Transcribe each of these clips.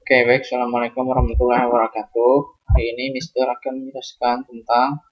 Oke, baik. Assalamualaikum warahmatullahi wabarakatuh. Hari ini Mister akan menjelaskan tentang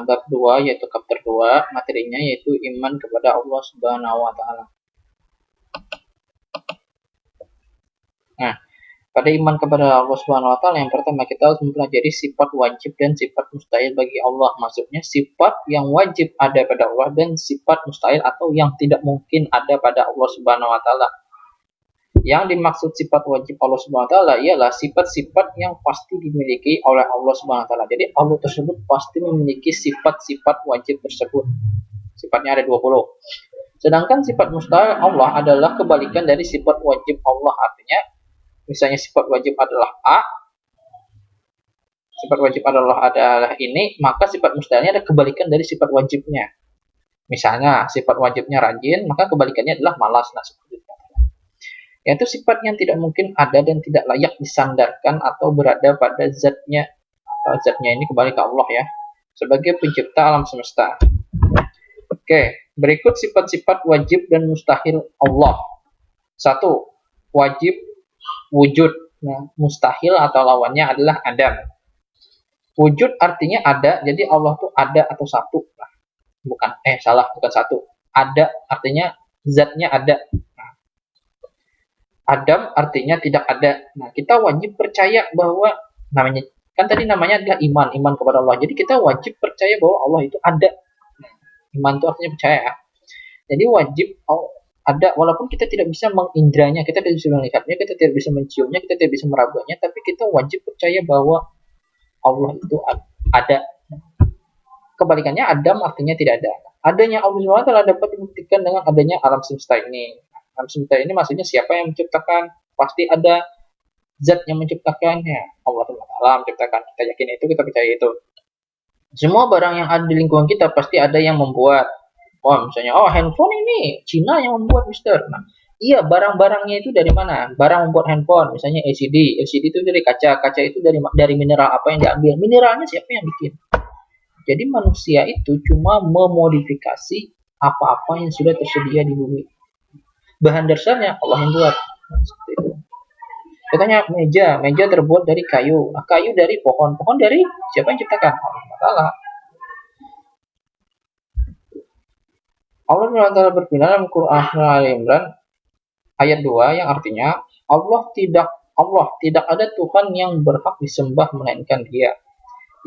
bab 2, yaitu chapter 2. Materinya yaitu iman kepada Allah Subhanahu wa taala. Nah, pada iman kepada Allah Subhanahu wa taala yang pertama kita harus mempelajari sifat wajib dan sifat mustahil bagi Allah. Maksudnya sifat yang wajib ada pada Allah dan sifat mustahil atau yang tidak mungkin ada pada Allah Subhanahu wa taala. Yang dimaksud sifat wajib Allah Subhanahu wa taala ialah sifat-sifat yang pasti dimiliki oleh Allah Subhanahu wa taala. Jadi Allah tersebut pasti memiliki sifat-sifat wajib tersebut. Sifatnya ada 20. Sedangkan sifat mustahil Allah adalah kebalikan dari sifat wajib Allah. Artinya misalnya sifat wajib adalah A, sifat wajib adalah ini, maka sifat mustahilnya ada kebalikan dari sifat wajibnya. Misalnya sifat wajibnya rajin, maka kebalikannya adalah malas. Nah, seperti itu. Yaitu sifat yang tidak mungkin ada dan tidak layak disandarkan atau berada pada zatnya. Zatnya ini kembali ke Allah ya, sebagai pencipta alam semesta. Oke, berikut sifat-sifat wajib dan mustahil Allah. 1. Wajib wujud. Nah, mustahil atau lawannya adalah adam. Wujud artinya ada, jadi Allah tuh ada atau satu. Nah, bukan satu. Ada artinya zatnya ada. Adam artinya tidak ada. Nah, kita wajib percaya bahwa namanya adalah iman kepada Allah. Jadi kita wajib percaya bahwa Allah itu ada. Iman itu artinya percaya. Jadi wajib ada, walaupun kita tidak bisa mengindranya, kita tidak bisa melihatnya, kita tidak bisa menciumnya, kita tidak bisa merabanya, tapi kita wajib percaya bahwa Allah itu ada. Kebalikannya Adam artinya tidak ada. Adanya Allah SWT dapat dibuktikan dengan adanya alam semesta ini. Alam semesta ini maksudnya siapa yang menciptakan? Pasti ada zat yang menciptakannya. Allah SWT menciptakan. Kita yakin itu, kita percaya itu. Semua barang yang ada di lingkungan kita pasti ada yang membuat. Misalnya, handphone ini Cina yang membuat, Mister. Nah, iya, barang-barangnya itu dari mana? Barang membuat handphone, misalnya LCD. LCD itu dari kaca. Kaca itu dari mineral apa yang diambil? Mineralnya siapa yang bikin? Jadi manusia itu cuma memodifikasi apa-apa yang sudah tersedia di bumi. Bahan dasarnya Allah yang buat. Seperti itu. Katanya meja terbuat dari kayu. Nah, kayu dari pohon dari siapa yang ciptakan? Allah. Allah SWT berfirman dalam Quran Al-Imran ayat 2 yang artinya Allah tidak ada Tuhan yang berhak disembah melainkan Dia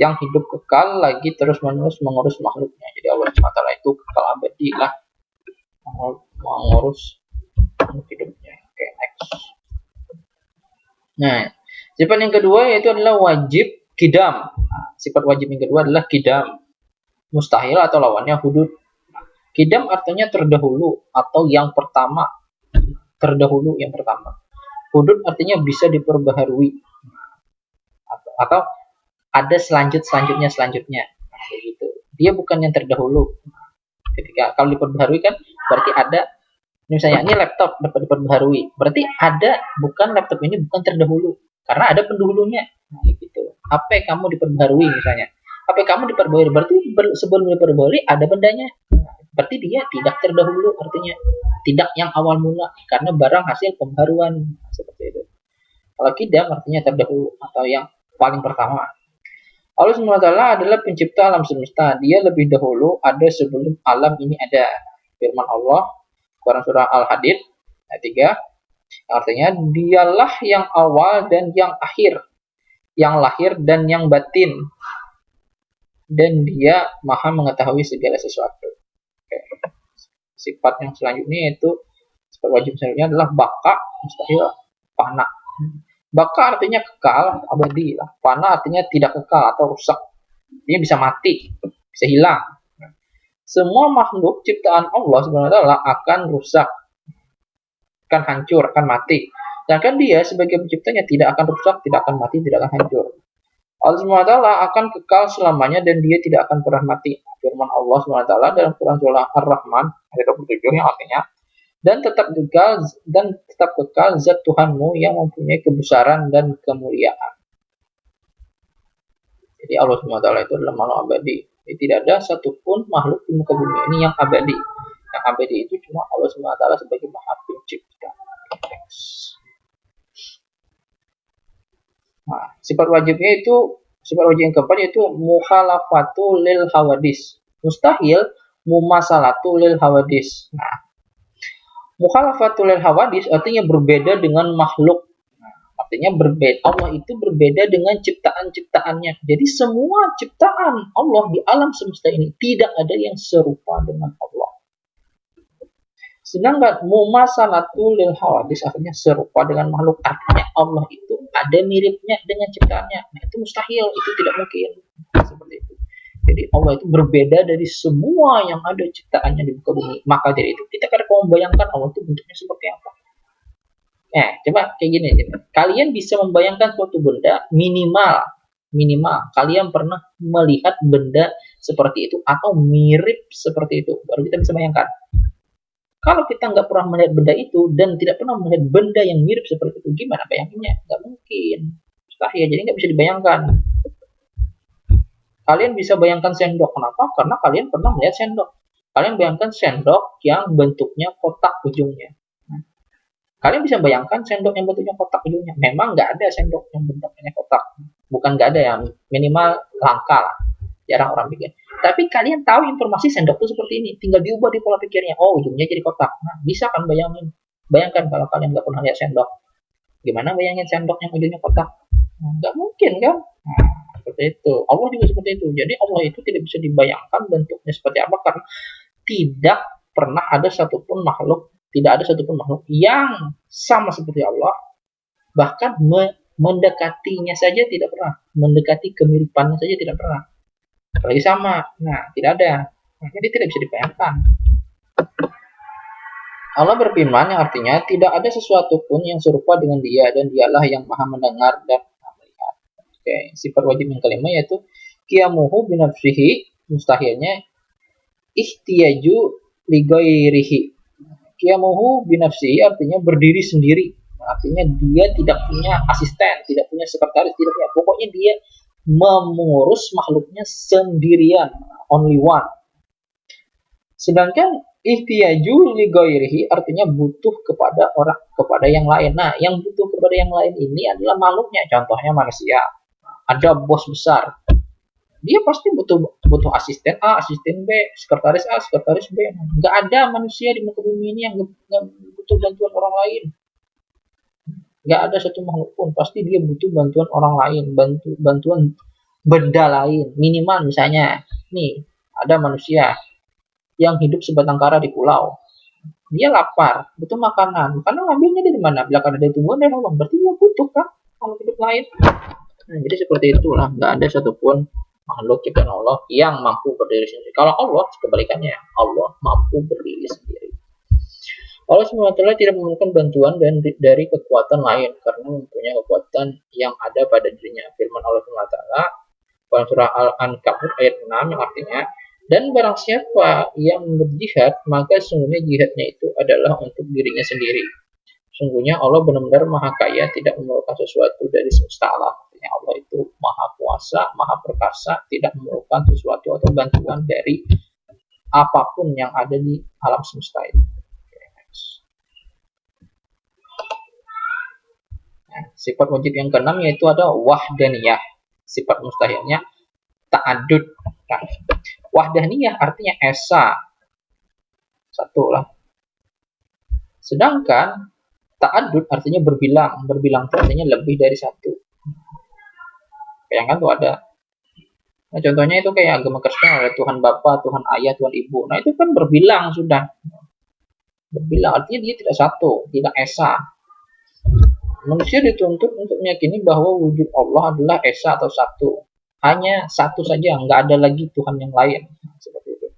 yang hidup kekal lagi terus-menerus mengurus makhluknya. Jadi Allah SWT itu kekal abadi lah mengurus hidupnya. Oke, next. Nah, sifat yang kedua yaitu adalah wajib kidam. Nah, sifat wajib yang kedua adalah kidam. Mustahil atau lawannya hudud. Kidam artinya terdahulu atau yang pertama. Terdahulu yang pertama. Hudud artinya bisa diperbaharui. Atau ada selanjutnya. Nah, begitu. Dia bukan yang terdahulu. Ketika kalau diperbaharui kan berarti ada, misalnya ini laptop dapat diperbaharui. Berarti ada, bukan laptop ini bukan terdahulu karena ada pendahulunya. Nah, gitu. HP kamu diperbaharui misalnya. HP kamu diperbaharui berarti sebelum diperbaharui ada bendanya. Berarti dia tidak terdahulu, artinya tidak yang awal mula karena barang hasil pembaharuan seperti itu. Kalau kidam artinya terdahulu atau yang paling pertama. Allah SWT adalah pencipta alam semesta. Dia lebih dahulu ada sebelum alam ini ada. Firman Allah Quran surah Al-Hadid ayat 3 artinya dialah yang awal dan yang akhir, yang lahir dan yang batin, dan Dia maha mengetahui segala sesuatu. Oke. Sifat yang selanjutnya yaitu sifat wajib selanjutnya adalah baka, mustahil, fana. Baka artinya kekal, abadi lah. Fana artinya tidak kekal atau rusak. Dia bisa mati, bisa hilang. Semua makhluk ciptaan Allah sebenarnya akan rusak, akan hancur, akan mati. Sedangkan Dia sebagai penciptanya tidak akan rusak, tidak akan mati, tidak akan hancur. Allah SWT akan kekal selamanya dan Dia tidak akan pernah mati. Firman Allah SWT dalam Quran surah Ar-Rahman ayat 27 yang artinya dan tetap kekal zat Tuhanmu yang mempunyai kebesaran dan kemuliaan. Jadi Allah SWT itu adalah makhluk abadi. Jadi tidak ada satupun makhluk di muka bumi ini yang abadi. Yang abadi itu cuma Allah SWT sebagai Maha Pencipta. Nah, sifat wajib yang keempat yaitu mukhalafatu lil hawadis. Mustahil mumasalatu lil hawadis. Nah, mukhalafatu lil hawadis artinya berbeda dengan makhluk. Artinya berbeda, Allah itu berbeda dengan ciptaan-ciptaannya. Jadi semua ciptaan Allah di alam semesta ini tidak ada yang serupa dengan Allah. Sedangkan mumasalatu lil hawadis artinya serupa dengan makhluk. Artinya Allah itu ada miripnya dengan ciptaannya. Nah, itu mustahil, itu tidak mungkin. Seperti itu. Jadi Allah itu berbeda dari semua yang ada ciptaannya di muka bumi. Maka dari itu kita kadang membayangkan Allah itu bentuknya seperti apa. Coba kayak gini aja. Kalian bisa membayangkan suatu benda minimal kalian pernah melihat benda seperti itu atau mirip seperti itu, baru kita bisa bayangkan. Kalau kita nggak pernah melihat benda itu dan tidak pernah melihat benda yang mirip seperti itu, gimana bayanginnya? Nggak mungkin, mustahil. Jadi nggak bisa dibayangkan. Kalian bisa bayangkan sendok, kenapa? Karena kalian pernah melihat sendok. Kalian bayangkan sendok yang bentuknya kotak ujungnya. Kalian bisa bayangkan sendok yang bentuknya kotak ujungnya. Memang nggak ada sendok yang bentuknya kotak. Bukan nggak ada, yang minimal langka lah. Jarang orang bikin. Tapi kalian tahu informasi sendok itu seperti ini. Tinggal diubah di pola pikirnya. Oh, ujungnya jadi kotak. Nah, bisa kan bayangin. Bayangkan kalau kalian nggak pernah lihat sendok. Gimana bayangin sendok yang ujungnya kotak? Nggak mungkin kan? Nah, seperti itu. Allah juga seperti itu. Jadi Allah itu tidak bisa dibayangkan bentuknya seperti apa. Karena tidak pernah ada satupun makhluk yang sama seperti Allah, bahkan mendekatinya saja tidak pernah, mendekati kemiripannya saja tidak pernah, apalagi sama. Nah, tidak ada. Nah, jadi tidak bisa dibayangkan. Allah berfirman yang artinya tidak ada sesuatu pun yang serupa dengan Dia dan Dialah yang Maha mendengar dan Maha melihat. Oke, sifat wajib yang kelima yaitu qiyamuhu binafsihi, mustahilnya ihtiyaju li ghairihi. Qiyamuhu binafsihi artinya berdiri sendiri. Artinya dia tidak punya asisten, tidak punya sekretaris, tidak punya. Pokoknya dia mengurus makhluknya sendirian, only one. Sedangkan ihtiyaju li ghairihi artinya butuh kepada yang lain. Nah, yang butuh kepada yang lain ini adalah makhluknya. Contohnya manusia. Ada bos besar. Dia pasti butuh asisten A, asisten B, sekretaris A, sekretaris B. Nggak ada manusia di muka bumi ini yang nggak butuh bantuan orang lain. Nggak ada satu makhluk pun, pasti dia butuh bantuan orang lain, bantuan benda lain. Minimal misalnya, nih ada manusia yang hidup sebatang kara di pulau. Dia lapar, butuh makanan. Makanan ngambilnya dari mana? Bila ada tumbuhan dari Allah, berarti dia butuh kan makhluk hidup lain. Nah, jadi seperti itulah, nggak ada satupun makhluk ciptaan Allah yang mampu berdiri sendiri. Kalau Allah kebalikannya, Allah mampu berdiri sendiri. Allah SWT tidak memerlukan bantuan dari kekuatan lain karena mempunyai kekuatan yang ada pada dirinya. Firman Allah SWT dalam surah Al-Ankabut ayat 6 yang artinya, dan barang siapa yang berjihad, maka sungguhnya jihadnya itu adalah untuk dirinya sendiri. Sungguhnya Allah benar-benar maha kaya, tidak memerlukan sesuatu dari semesta alam. Allah itu maha kuasa, maha perkasa, tidak memerlukan sesuatu atau bantuan dari apapun yang ada di alam semesta ini. Nah, sifat wajib yang keenam yaitu ada wahdaniyah. Sifat mustahilnya ta'adud. Nah, wahdaniyah artinya esa, satu lah. Sedangkan ta'adud artinya berbilang. Berbilang itu artinya lebih dari satu. Bayangkan tuh ada. Nah, contohnya itu kayak agama Kristen ada Tuhan Bapa, Tuhan Ayah, Tuhan Ibu. Nah, itu kan berbilang sudah. Berbilang artinya dia tidak satu, tidak esa. Manusia dituntut untuk meyakini bahwa wujud Allah adalah esa atau satu. Hanya satu saja, nggak ada lagi Tuhan yang lain. Nah, seperti itu.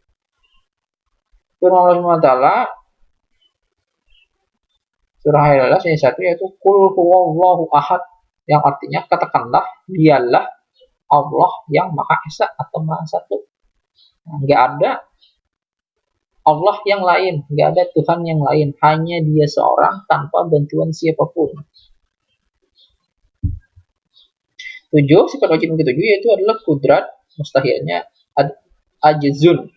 Firman Allah SWT surah Al-Ikhlas ayat 1 yaitu Qul huwallahu ahad, yang artinya katakanlah dialah Allah yang maha esa atau maha satu. Nggak ada Allah yang lain, nggak ada Tuhan yang lain, hanya dia seorang tanpa bantuan siapapun. 7, sifat wajib yang ketujuh yaitu adalah kudrat, mustahilnya ajzun.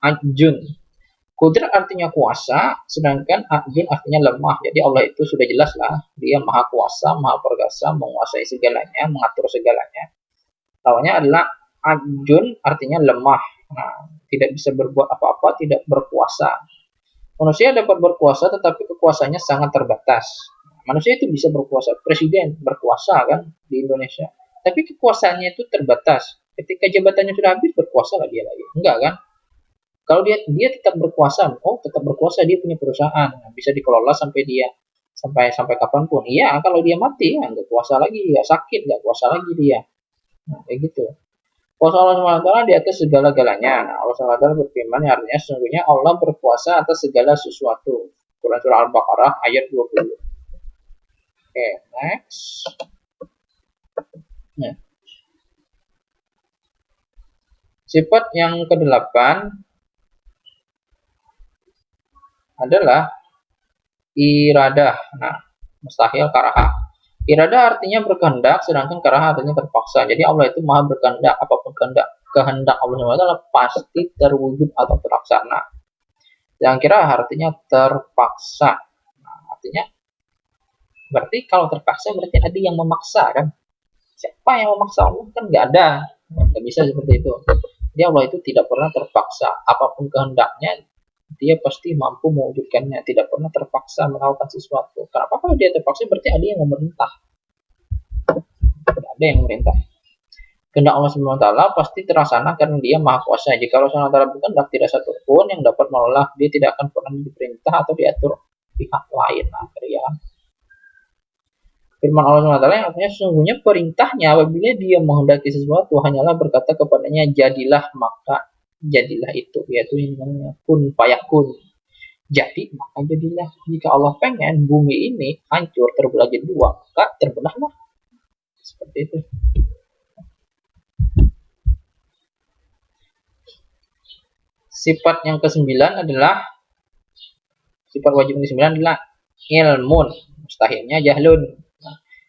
Ajun. Qudrat artinya kuasa, sedangkan ajun artinya lemah. Jadi Allah itu sudah jelas lah, dia maha kuasa, maha perkasa, menguasai segalanya, mengatur segalanya. Lawannya adalah ajun artinya lemah. Nah, tidak bisa berbuat apa-apa, tidak berkuasa. Manusia dapat berkuasa tetapi kekuasaannya sangat terbatas. Manusia itu bisa berkuasa, presiden berkuasa kan di Indonesia. Tapi kekuasaannya itu terbatas. Ketika jabatannya sudah habis, berkuasa lah dia lagi. Enggak kan? Kalau dia tetap berkuasa, oh tetap berkuasa, dia punya perusahaan, bisa dikelola sampai dia sampai kapanpun. Iya, kalau dia mati ya nggak kuasa lagi, ya sakit nggak kuasa lagi dia. Nah, kayak gitu. Kuasa Allah SWT di atas segala-galanya. Nah, Allah SWT berfirman yang artinya sesungguhnya Allah berkuasa atas segala sesuatu. Quran surah Al-Baqarah ayat 20. Oke, next. Nah, sifat yang ke-8 adalah iradah. Nah, mustahil karaha. Iradah artinya berkehendak, sedangkan karaha artinya terpaksa. Jadi Allah itu maha berkehendak, apapun kehendak Allah adalah pasti terwujud atau terlaksana. Yang kira artinya terpaksa. Nah, artinya berarti kalau terpaksa berarti ada yang memaksa kan? Siapa yang memaksa Allah? Kan nggak ada. Nggak bisa seperti itu. Jadi Allah itu tidak pernah terpaksa. Apapun kehendaknya, dia pasti mampu mewujudkannya, tidak pernah terpaksa melakukan sesuatu. Kenapa? Kalau dia terpaksa berarti ada yang memerintah. Ada yang memerintah. Kehendak Allah SWT pasti terlaksana karena dia maha kuasa. Jika Allah SWT berkehendak, tidak satu pun yang dapat menolak, dia tidak akan pernah diperintah atau diatur pihak lain. Nah, ya. Firman Allah SWT yang artinya sesungguhnya perintahnya apabila dia menghendaki sesuatu hanyalah berkata kepadanya jadilah, maka jadilah itu, yaitu yang namanya kun fayakun. Jadi maka jadilah. Jika Allah pengen bumi ini hancur terbelah jadi dua, maka terbelahlah. Seperti itu. Sifat yang ke-9 adalah sifat wajib yang ke-9 adalah ilmun. Mustahilnya jahlun.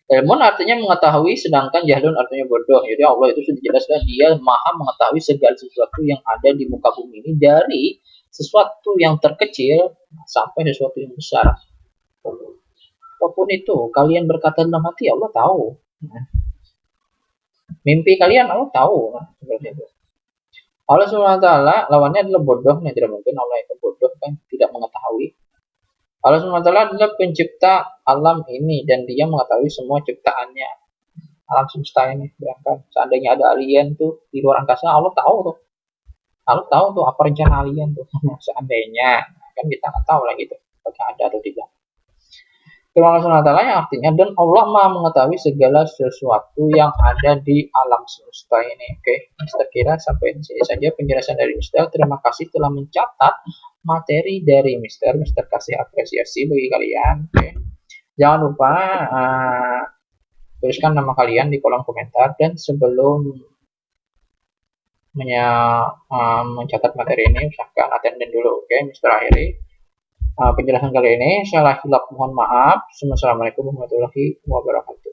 Ilmun artinya mengetahui, sedangkan jahlun artinya bodoh. Jadi Allah itu sudah jelaskan dia maha mengetahui segala sesuatu yang ada di muka bumi ini, dari sesuatu yang terkecil sampai sesuatu yang besar. Apapun itu, kalian berkata dalam hati, Allah tahu. Mimpi kalian Allah tahu. Nah, seperti itu. Allah SWT lawannya adalah bodoh. Nah, tidak mungkin Allah itu bodoh kan, tidak mengetahui. Allah SWT adalah pencipta alam ini dan dia mengetahui semua ciptaannya. Alam semesta ini, bayangkan seandainya ada alien tuh di luar angkasa, Allah tahu tuh. Allah tahu tuh apa rencana alien tuh. Seandainya, kan kita nggak tahu lah gitu, apakah ada atau tidak. Firman Allah SWT yang artinya dan Allah maha mengetahui segala sesuatu yang ada di alam semesta ini. Oke, Mister Kira sampai di sini saja penjelasan dari Mister. Terima kasih telah mencatat materi dari Mister. Mister kasih apresiasi bagi kalian. Oke. Jangan lupa tuliskan nama kalian di kolom komentar, dan sebelum mencatat materi ini usahakan attendance dulu. Oke, Mister akhiri penjelasan kali ini. Salah hilap mohon maaf. Assalamualaikum warahmatullahi wabarakatuh.